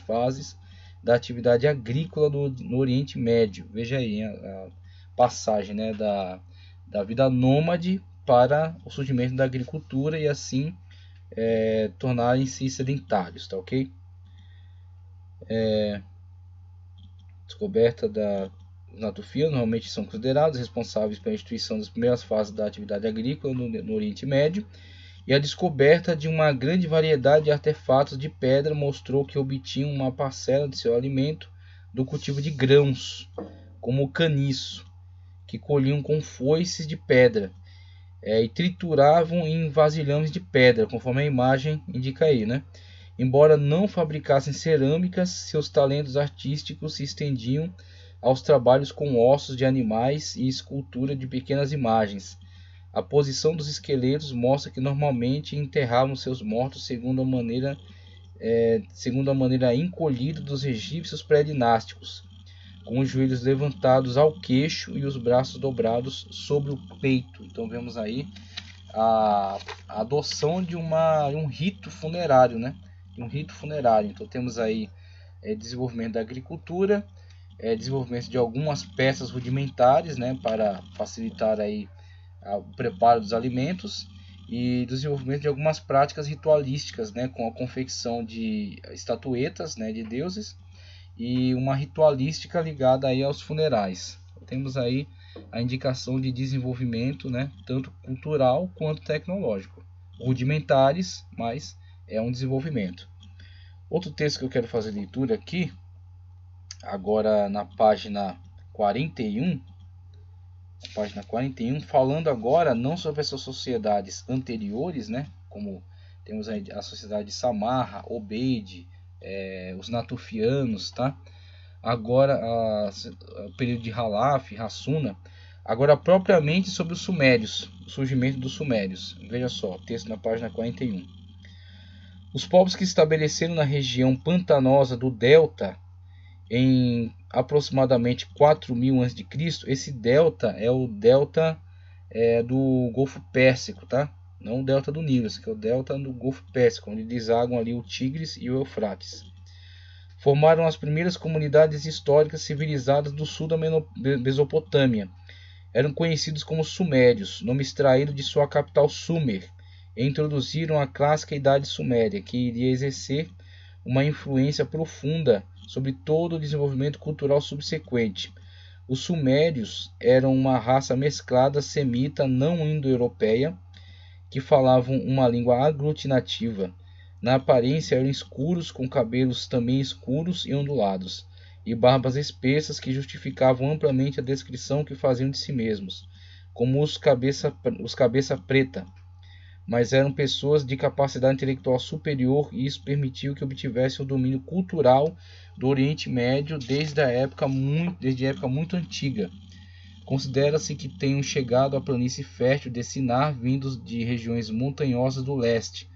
fases da atividade agrícola no Oriente Médio. Veja aí a passagem, né, da vida nômade para o surgimento da agricultura e assim tornarem-se sedentários, tá ok? Descoberta da Natufianos normalmente são considerados responsáveis pela instituição das primeiras fases da atividade agrícola no Oriente Médio, e a descoberta de uma grande variedade de artefatos de pedra mostrou que obtinham uma parcela de seu alimento do cultivo de grãos, como o caniço, que colhiam com foices de pedra e trituravam em vasilhames de pedra, conforme a imagem indica aí, né? Embora não fabricassem cerâmicas, seus talentos artísticos se estendiam aos trabalhos com ossos de animais e escultura de pequenas imagens. A posição dos esqueletos mostra que normalmente enterravam seus mortos segundo a maneira encolhida dos egípcios pré-dinásticos, com os joelhos levantados ao queixo e os braços dobrados sobre o peito. Então vemos aí a adoção de um rito funerário, né? Então temos aí desenvolvimento da agricultura, desenvolvimento de algumas peças rudimentares, né, para facilitar aí o preparo dos alimentos, e desenvolvimento de algumas práticas ritualísticas, né, com a confecção de estatuetas, né, de deuses, e uma ritualística ligada aí aos funerais. Temos aí a indicação de desenvolvimento, né, tanto cultural quanto tecnológico. Rudimentares, mas é um desenvolvimento. Outro texto que eu quero fazer leitura aqui, agora na página 41, falando agora não sobre essas sociedades anteriores, né, como temos a sociedade de Samarra, Obeid, os Natufianos, tá? Agora o período de Halaf, Hassuna, agora propriamente sobre os Sumérios, o surgimento dos Sumérios. Veja só, texto na página 41. Os povos que se estabeleceram na região pantanosa do Delta em aproximadamente 4000 a.C., esse delta é o delta do Golfo Pérsico, tá? Não o delta do Nilo, esse aqui é o delta do Golfo Pérsico, onde desagam ali o Tigres e o Eufrates. Formaram as primeiras comunidades históricas civilizadas do sul da Mesopotâmia. Eram conhecidos como Sumérios, nome extraído de sua capital Sumer, e introduziram a clássica Idade Suméria, que iria exercer uma influência profunda sobre todo o desenvolvimento cultural subsequente. Os Sumérios eram uma raça mesclada semita não indo-europeia, que falavam uma língua aglutinativa. Na aparência eram escuros, com cabelos também escuros e ondulados, e barbas espessas que justificavam amplamente a descrição que faziam de si mesmos, como os cabeça preta. Mas eram pessoas de capacidade intelectual superior, e isso permitiu que obtivessem o domínio cultural do Oriente Médio desde a época muito antiga. Considera-se que tenham chegado à planície fértil de Sinar vindos de regiões montanhosas do leste,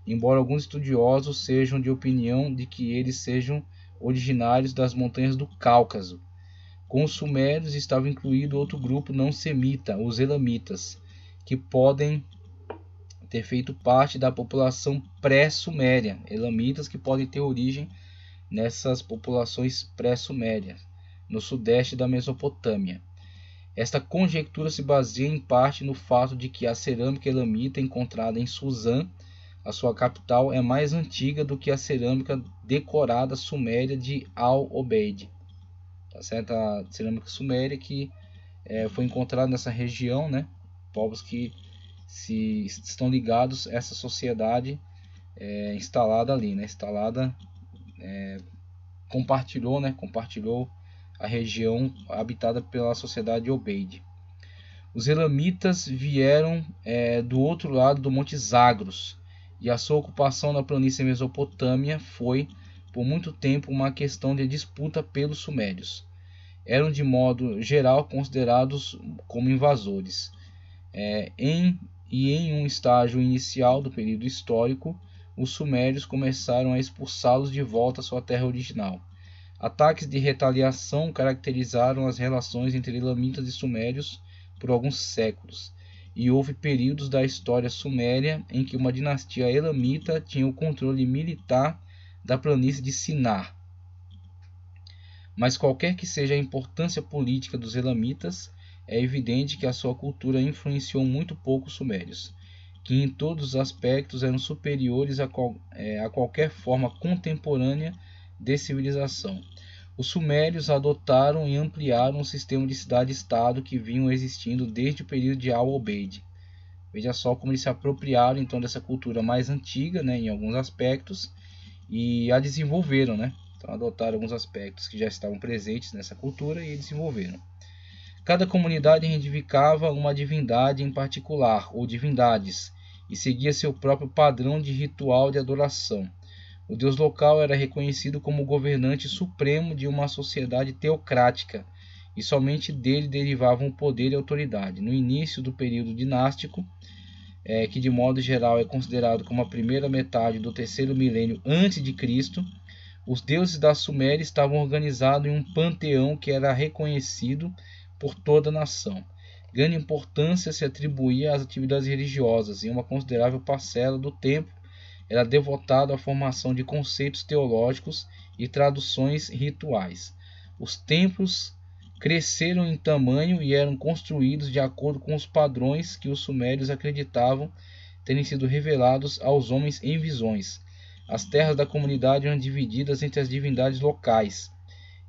embora alguns estudiosos sejam de opinião de que eles sejam originários das montanhas do Cáucaso. Com os sumérios estava incluído outro grupo não semita, os elamitas, que podem ter feito parte da população pré-suméria, elamitas que podem ter origem nessas populações pré-sumérias, no sudeste da Mesopotâmia. Esta conjectura se baseia em parte no fato de que a cerâmica elamita encontrada em Suzã, a sua capital, é mais antiga do que a cerâmica decorada suméria de Al-Obeid. Tá certo? A cerâmica suméria que foi encontrada nessa região, né? Povos que estão ligados a essa sociedade instalada ali, né? Compartilhou a região habitada pela sociedade Obeid. Os elamitas vieram do outro lado do Monte Zagros, e a sua ocupação na planície Mesopotâmia foi, por muito tempo, uma questão de disputa pelos sumérios. Eram, de modo geral, considerados como invasores. Em um estágio inicial do período histórico, os sumérios começaram a expulsá-los de volta à sua terra original. Ataques de retaliação caracterizaram as relações entre elamitas e sumérios por alguns séculos, e houve períodos da história suméria em que uma dinastia elamita tinha o controle militar da planície de Sinar. Mas qualquer que seja a importância política dos elamitas, é evidente que a sua cultura influenciou muito pouco os sumérios, que em todos os aspectos eram superiores a qualquer forma contemporânea de civilização. Os sumérios adotaram e ampliaram um sistema de cidade-estado que vinham existindo desde o período de Al-Obeid. Veja só como eles se apropriaram então dessa cultura mais antiga, né, em alguns aspectos, e a desenvolveram, né? Então adotaram alguns aspectos que já estavam presentes nessa cultura e desenvolveram. Cada comunidade reivindicava uma divindade em particular, ou divindades, e seguia seu próprio padrão de ritual de adoração. O deus local era reconhecido como o governante supremo de uma sociedade teocrática, e somente dele derivavam o poder e a autoridade. No início do período dinástico, que de modo geral é considerado como a primeira metade do terceiro milênio antes de Cristo, os deuses da Suméria estavam organizados em um panteão que era reconhecido por toda a nação. Grande importância se atribuía às atividades religiosas, e uma considerável parcela do tempo era devotado à formação de conceitos teológicos e traduções rituais. Os templos cresceram em tamanho e eram construídos de acordo com os padrões que os sumérios acreditavam terem sido revelados aos homens em visões. As terras da comunidade eram divididas entre as divindades locais,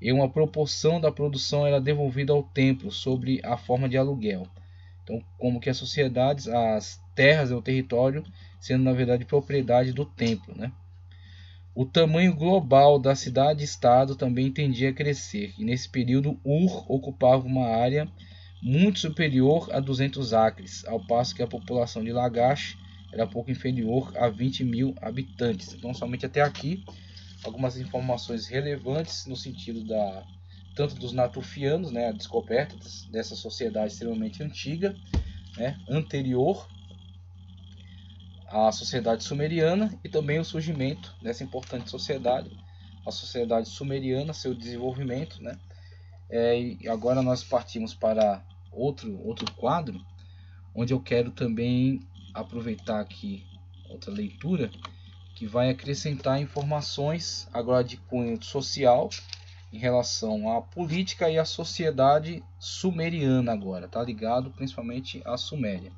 e uma proporção da produção era devolvida ao templo sob a forma de aluguel. Então, como que as sociedades, as terras e o território sendo na verdade propriedade do templo, né? O tamanho global da cidade-estado também tendia a crescer, e nesse período Ur ocupava uma área muito superior a 200 acres, ao passo que a população de Lagash era pouco inferior a 20 mil habitantes. Então, somente até aqui, algumas informações relevantes no sentido tanto dos natufianos, né, a descoberta dessa sociedade extremamente antiga, né, anterior à sociedade sumeriana, e também o surgimento dessa importante sociedade, a sociedade sumeriana, seu desenvolvimento, né? E agora nós partimos para outro quadro, onde eu quero também aproveitar aqui outra leitura que vai acrescentar informações agora de cunho social em relação à política e à sociedade sumeriana agora, tá ligado principalmente à Suméria.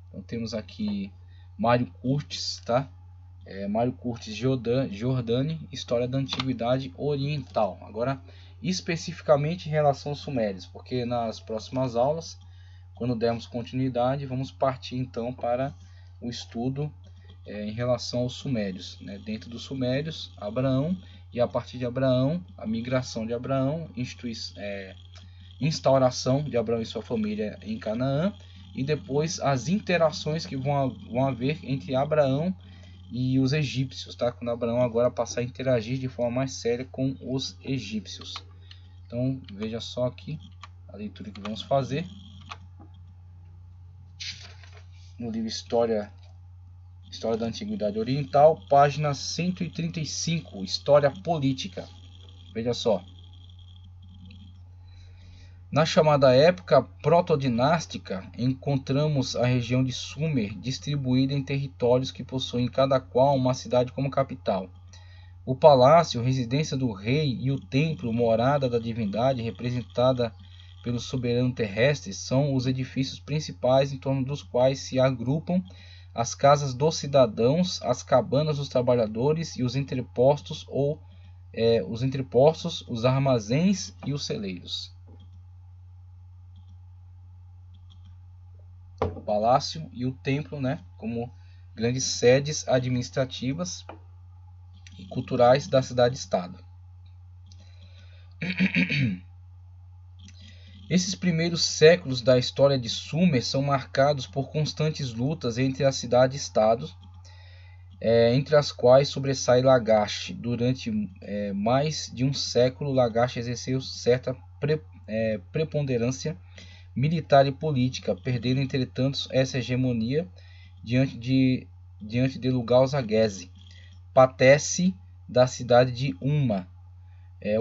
Então temos aqui Mário Curtis, tá? Mário Curtis Giordani, História da Antiguidade Oriental. Agora, especificamente em relação aos sumérios, porque nas próximas aulas, quando dermos continuidade, vamos partir então para o estudo em relação aos sumérios, né? Dentro dos sumérios, Abraão, e a partir de Abraão, a migração de Abraão, instauração de Abraão e sua família em Canaã, e depois as interações que vão haver entre Abraão e os egípcios, tá? Quando Abraão agora passar a interagir de forma mais séria com os egípcios. Então veja só aqui a leitura que vamos fazer no livro História da Antiguidade Oriental, página 135, História Política. Veja só. Na chamada época protodinástica, encontramos a região de Sumer distribuída em territórios que possuem cada qual uma cidade como capital. O palácio, residência do rei, e o templo, morada da divindade, representada pelo soberano terrestre, são os edifícios principais em torno dos quais se agrupam as casas dos cidadãos, as cabanas dos trabalhadores e os entrepostos, os armazéns e os celeiros. O palácio e o templo, né, como grandes sedes administrativas e culturais da cidade-estado. Esses primeiros séculos da história de Sumer são marcados por constantes lutas entre as cidades-estados, entre as quais sobressai Lagash. Durante mais de um século, Lagash exerceu certa preponderância militar e política, perdendo entretanto essa hegemonia diante de Lugal-Zaghese, patesse da cidade de Umma,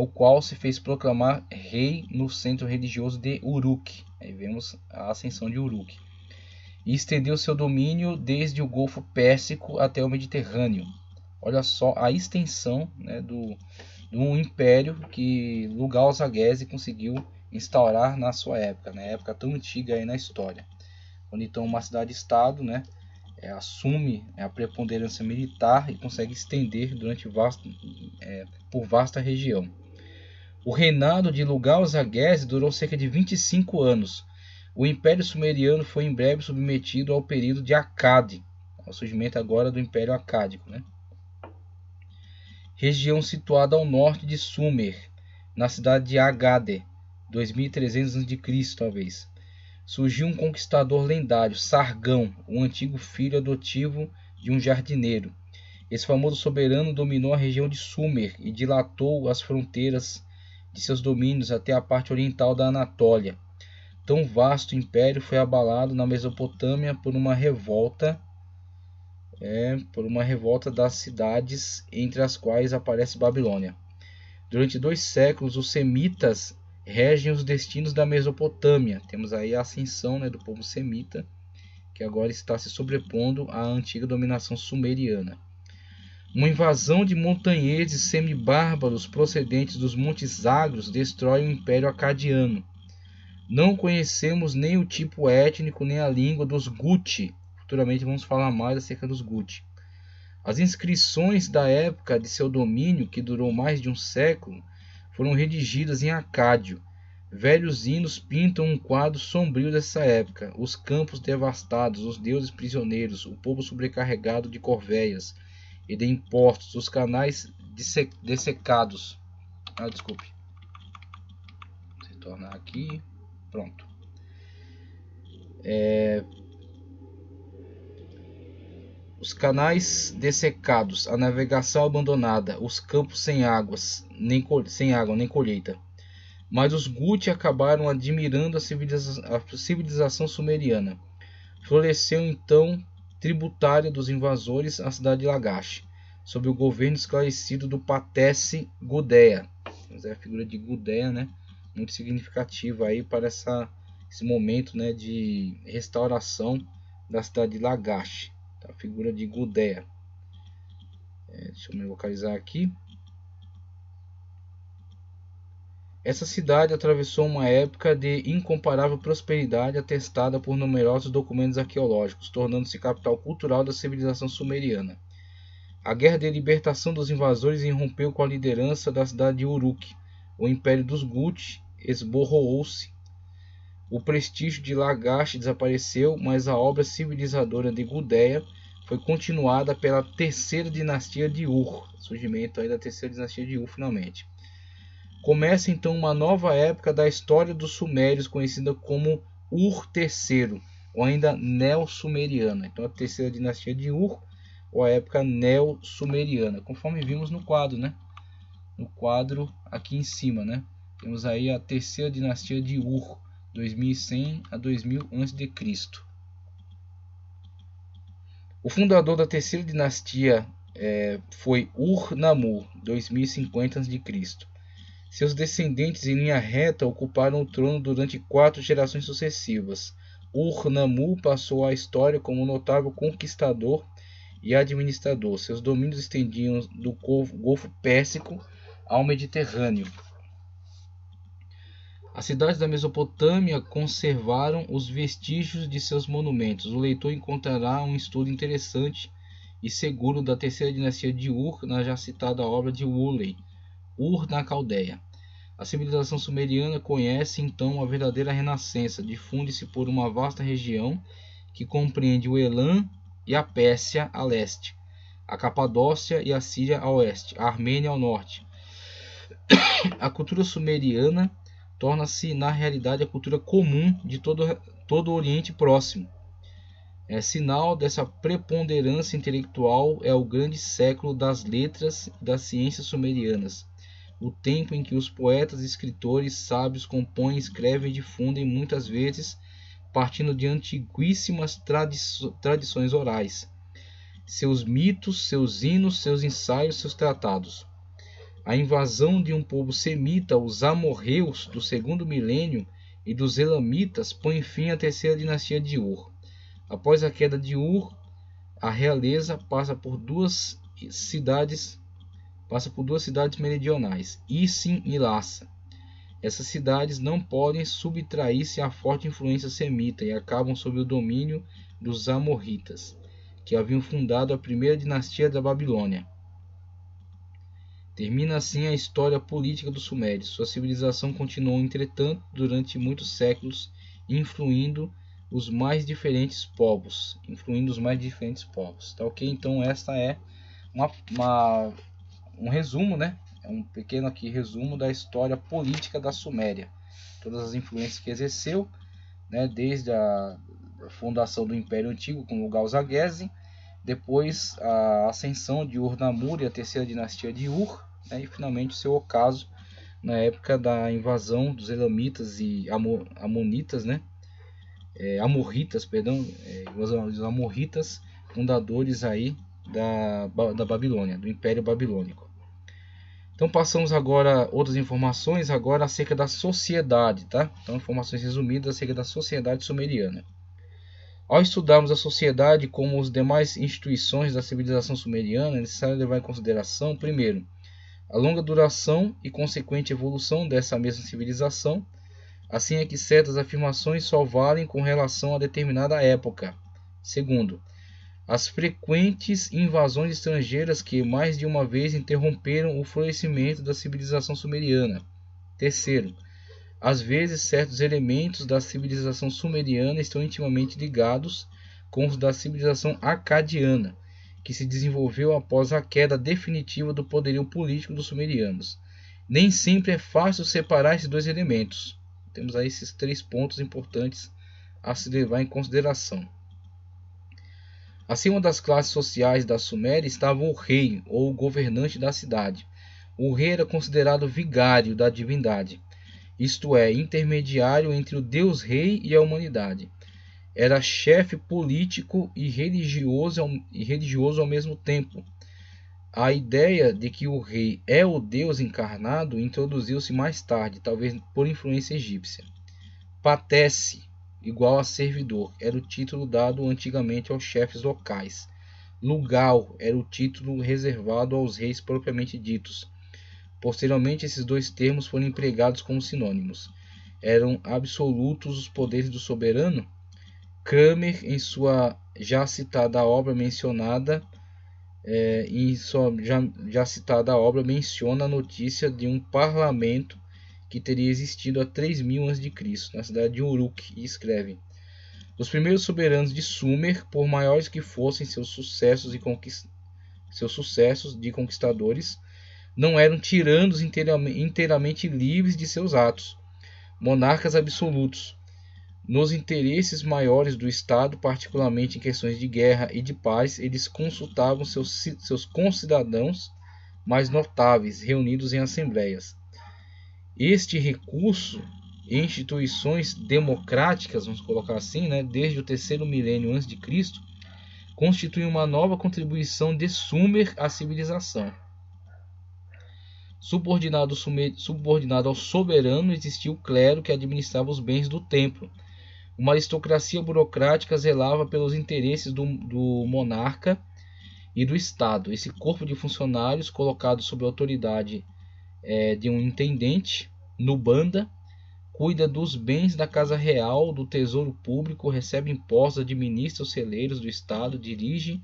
o qual se fez proclamar rei no centro religioso de Uruk. Aí vemos a ascensão de Uruk. E estendeu seu domínio desde o Golfo Pérsico até o Mediterrâneo. Olha só a extensão, né, do império que Lugal-Zaghese conseguiu instaurar na sua época, né, época tão antiga aí na história. Quando então uma cidade-estado, né, assume a preponderância militar e consegue estender por vasta região. O reinado de Lugal-Zaghese durou cerca de 25 anos. O Império Sumeriano foi em breve submetido ao período de Akkad, ao surgimento agora do Império Acádico, né? Região situada ao norte de Sumer, na cidade de Agade, 2300 a.C., talvez. Surgiu um conquistador lendário, Sargão, um antigo filho adotivo de um jardineiro. Esse famoso soberano dominou a região de Sumer e dilatou as fronteiras de seus domínios até a parte oriental da Anatólia. Tão vasto império foi abalado na Mesopotâmia por uma revolta das cidades, entre as quais aparece Babilônia. Durante 2 séculos, os semitas regem os destinos da Mesopotâmia. Temos aí a ascensão, né, do povo semita, que agora está se sobrepondo à antiga dominação sumeriana. Uma invasão de montanheses semibárbaros procedentes dos Montes Zagros destrói o Império Acadiano. Não conhecemos nem o tipo étnico nem a língua dos Guti. Futuramente vamos falar mais acerca dos Guti. As inscrições da época de seu domínio, que durou mais de um século, foram redigidas em acádio. Velhos hinos pintam um quadro sombrio dessa época. Os campos devastados, os deuses prisioneiros, o povo sobrecarregado de corveias e de impostos, os canais dessecados. Desculpe. Vou retornar aqui. Pronto. Os canais dessecados, a navegação abandonada, os campos sem água nem colheita. Mas os Guti acabaram admirando a civilização sumeriana. Floresceu então, tributária dos invasores, a cidade de Lagash, sob o governo esclarecido do Patesse Gudea. A figura de Gudea, né, muito significativa aí para esse momento, né, de restauração da cidade de Lagash. A figura de Gudea. Deixa eu me localizar aqui. Essa cidade atravessou uma época de incomparável prosperidade atestada por numerosos documentos arqueológicos, tornando-se capital cultural da civilização sumeriana. A guerra de libertação dos invasores irrompeu com a liderança da cidade de Uruk. O império dos Guti esborrou-se. O prestígio de Lagash desapareceu, mas a obra civilizadora de Gudea foi continuada pela terceira dinastia de Ur. Surgimento aí da terceira dinastia de Ur, finalmente. Começa então uma nova época da história dos sumérios, conhecida como Ur III, ou ainda Neo-Sumeriana. Então a terceira dinastia de Ur, ou a época Neo-Sumeriana, conforme vimos no quadro, né? No quadro aqui em cima, né? Temos aí a terceira dinastia de Ur, 2100 a 2000 a.C. O fundador da terceira dinastia foi Ur-Nammu, 2050 a.C. Seus descendentes em linha reta ocuparam o trono durante 4 gerações sucessivas. Ur-Nammu passou à história como notável conquistador e administrador. Seus domínios estendiam do Golfo Pérsico ao Mediterrâneo. As cidades da Mesopotâmia conservaram os vestígios de seus monumentos. O leitor encontrará um estudo interessante e seguro da terceira dinastia de Ur na já citada obra de Woolley, Ur na Caldeia. A civilização sumeriana conhece então a verdadeira renascença, difunde-se por uma vasta região que compreende o Elam e a Pérsia a leste, a Capadócia e a Síria a oeste, a Armênia ao norte. A cultura sumeriana torna-se na realidade a cultura comum de todo o Oriente Próximo. Sinal dessa preponderância intelectual é o grande século das letras e das ciências sumerianas, o tempo em que os poetas e escritores sábios compõem, escrevem e difundem, muitas vezes partindo de antiguíssimas tradições orais, seus mitos, seus hinos, seus ensaios, seus tratados. A invasão de um povo semita, os amorreus, do segundo milênio, e dos elamitas, põe fim à terceira dinastia de Ur. Após a queda de Ur, a realeza passa por 2 cidades meridionais, Isim e Lassa. Essas cidades não podem subtrair-se à forte influência semita e acabam sob o domínio dos amorritas, que haviam fundado a primeira dinastia da Babilônia. Termina assim a história política dos Sumérios. Sua civilização continuou, entretanto, durante muitos séculos, influindo os mais diferentes povos. Tá ok? Então esta é um resumo, né? É um pequeno aqui resumo da história política da Suméria. Todas as influências que exerceu, né? Desde a fundação do Império Antigo com o Galzagese, depois a ascensão de Ur-Namur e a terceira dinastia de Ur, né? E finalmente o seu ocaso na época da invasão dos Elamitas e Amonitas, né? Os Amorritas, fundadores aí da Babilônia, do Império Babilônico. Então passamos agora outras informações agora acerca da sociedade, tá? Então informações resumidas acerca da sociedade sumeriana. Ao estudarmos a sociedade como as demais instituições da civilização sumeriana, é necessário levar em consideração, primeiro, a longa duração e consequente evolução dessa mesma civilização. Assim é que certas afirmações só valem com relação a determinada época. Segundo, as frequentes invasões estrangeiras que mais de uma vez interromperam o florescimento da civilização sumeriana. Terceiro, às vezes certos elementos da civilização sumeriana estão intimamente ligados com os da civilização acadiana, que se desenvolveu após a queda definitiva do poderio político dos sumerianos. Nem sempre é fácil separar esses dois elementos. Temos aí esses 3 pontos importantes a se levar em consideração. Acima das classes sociais da Suméria estava o rei, ou governante da cidade. O rei era considerado vigário da divindade, isto é, intermediário entre o Deus-Rei e a humanidade. Era chefe político e religioso ao mesmo tempo. A ideia de que o rei é o Deus encarnado introduziu-se mais tarde, talvez por influência egípcia. Patesse, igual a servidor, era o título dado antigamente aos chefes locais. Lugal era o título reservado aos reis propriamente ditos. Posteriormente, esses dois termos foram empregados como sinônimos. Eram absolutos os poderes do soberano? Kramer, em sua já citada obra menciona a notícia de um parlamento que teria existido há 3000 a.C., na cidade de Uruk, e escreve: os primeiros soberanos de Sumer, por maiores que fossem seus sucessos de conquistadores, não eram tiranos inteiramente livres de seus atos, monarcas absolutos. Nos interesses maiores do Estado, particularmente em questões de guerra e de paz, eles consultavam seus concidadãos mais notáveis, reunidos em assembleias. Este recurso em instituições democráticas, vamos colocar assim, né, desde o 3º milênio a.C., constitui uma nova contribuição de Sumer à civilização. Subordinado ao soberano, existia o clero que administrava os bens do templo. Uma aristocracia burocrática zelava pelos interesses do monarca e do Estado. Esse corpo de funcionários, colocado sob a autoridade de um intendente, Nubanda, cuida dos bens da casa real, do tesouro público, recebe impostos, administra os celeiros do Estado, dirige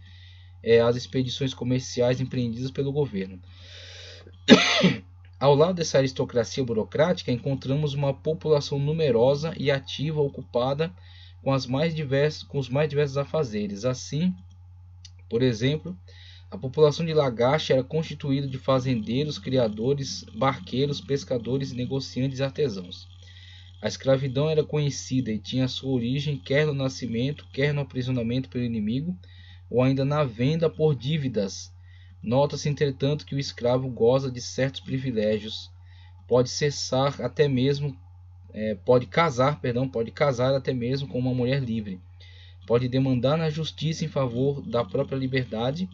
as expedições comerciais empreendidas pelo governo. Ao lado dessa aristocracia burocrática, encontramos uma população numerosa e ativa ocupada com os mais diversos afazeres. Assim, por exemplo, a população de Lagash era constituída de fazendeiros, criadores, barqueiros, pescadores, negociantes e artesãos. A escravidão era conhecida e tinha sua origem quer no nascimento, quer no aprisionamento pelo inimigo, ou ainda na venda por dívidas. Nota-se, entretanto, que o escravo goza de certos privilégios, pode casar até mesmo com uma mulher livre, pode demandar na justiça em favor da própria liberdade,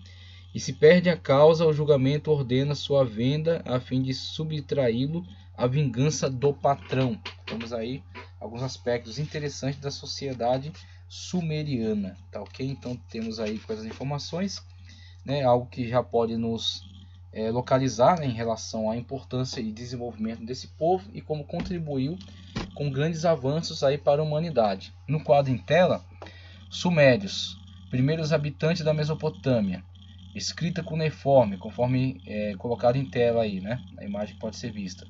e se perde a causa, o julgamento ordena sua venda a fim de subtraí-lo à vingança do patrão. Temos aí alguns aspectos interessantes da sociedade sumeriana, tá ok? Então temos aí com essas informações né, algo que já pode nos localizar, né, em relação à importância e desenvolvimento desse povo e como contribuiu com grandes avanços aí para a humanidade. No quadro em tela, Sumérios, primeiros habitantes da Mesopotâmia, escrita cuneiforme, conforme colocado em tela aí, né, a imagem pode ser vista.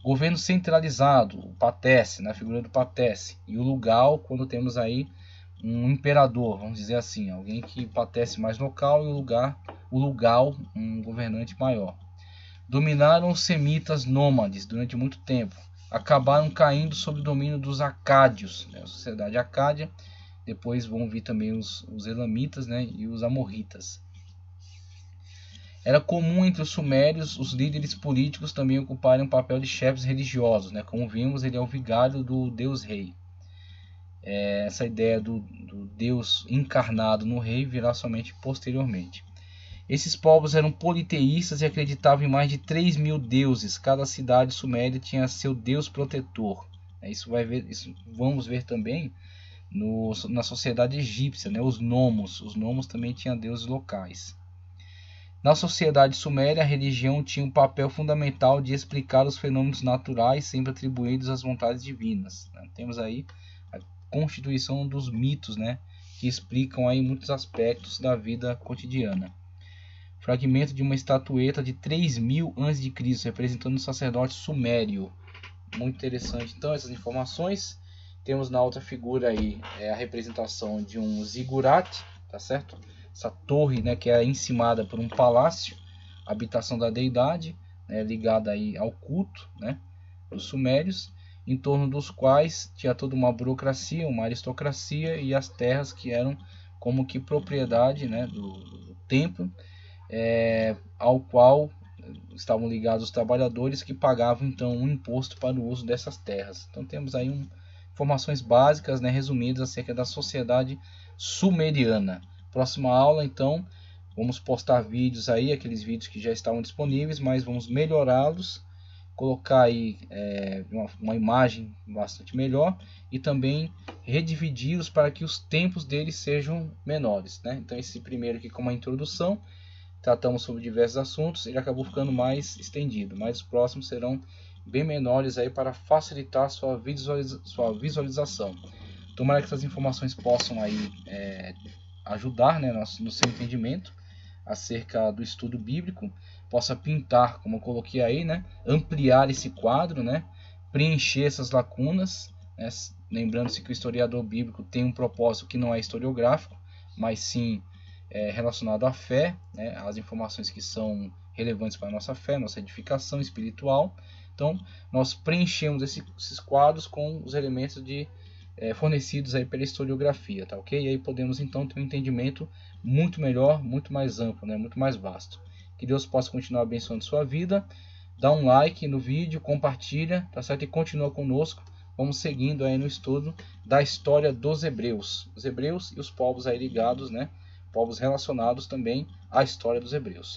Governo centralizado, o Patesse, na figura do Patesse, e o Lugal, quando temos aí um imperador, vamos dizer assim, alguém que Patesse mais local, e o Lugal, um governante maior. Dominaram os semitas nômades durante muito tempo, acabaram caindo sob o domínio dos acádios, né, a sociedade acádia. Depois vão vir também os elamitas, né, e os amorritas. Era comum entre os sumérios os líderes políticos também ocuparem um papel de chefes religiosos, né? Como vimos, ele é o vigário do deus rei. Essa ideia do deus encarnado no rei virá somente posteriormente. Esses povos eram politeístas e acreditavam em mais de 3.000 deuses. Cada cidade suméria tinha seu deus protetor. Isso vamos ver também na sociedade egípcia, né? Os nomos também tinham deuses locais. Na sociedade suméria, a religião tinha um papel fundamental de explicar os fenômenos naturais sempre atribuídos às vontades divinas. Temos aí a constituição dos mitos, né, que explicam aí muitos aspectos da vida cotidiana. Fragmento de uma estatueta de 3000 a.C., representando o sacerdote sumério. Muito interessante, então, essas informações. Temos na outra figura aí a representação de um zigurat, tá certo? Essa torre, né, que é encimada por um palácio, habitação da deidade, né, ligada aí ao culto, né, dos sumérios, em torno dos quais tinha toda uma burocracia, uma aristocracia e as terras que eram como que propriedade, né, do templo, ao qual estavam ligados os trabalhadores que pagavam então um imposto para o uso dessas terras. Então temos aí informações básicas, né, resumidas acerca da sociedade sumeriana. Próxima aula, então, vamos postar vídeos aí, aqueles vídeos que já estavam disponíveis, mas vamos melhorá-los, colocar aí uma imagem bastante melhor e também redividi-los para que os tempos deles sejam menores, né? Então esse primeiro aqui, como uma introdução, tratamos sobre diversos assuntos, ele acabou ficando mais estendido, mas os próximos serão bem menores aí para facilitar sua visualização. Tomara que essas informações possam aí ajudar, né, no seu entendimento acerca do estudo bíblico, possa pintar, como eu coloquei aí, né, ampliar esse quadro, né, preencher essas lacunas, né, lembrando-se que o historiador bíblico tem um propósito que não é historiográfico, mas sim relacionado à fé, né, às informações que são relevantes para a nossa fé, nossa edificação espiritual. Então, nós preenchemos esses quadros com os elementos fornecidos aí pela historiografia, tá ok? E aí podemos então ter um entendimento muito melhor, muito mais amplo, né? Muito mais vasto. Que Deus possa continuar abençoando sua vida. Dá um like no vídeo, compartilha, tá certo? E continua conosco. Vamos seguindo aí no estudo da história dos hebreus. Os hebreus e os povos aí ligados, né? Povos relacionados também à história dos hebreus.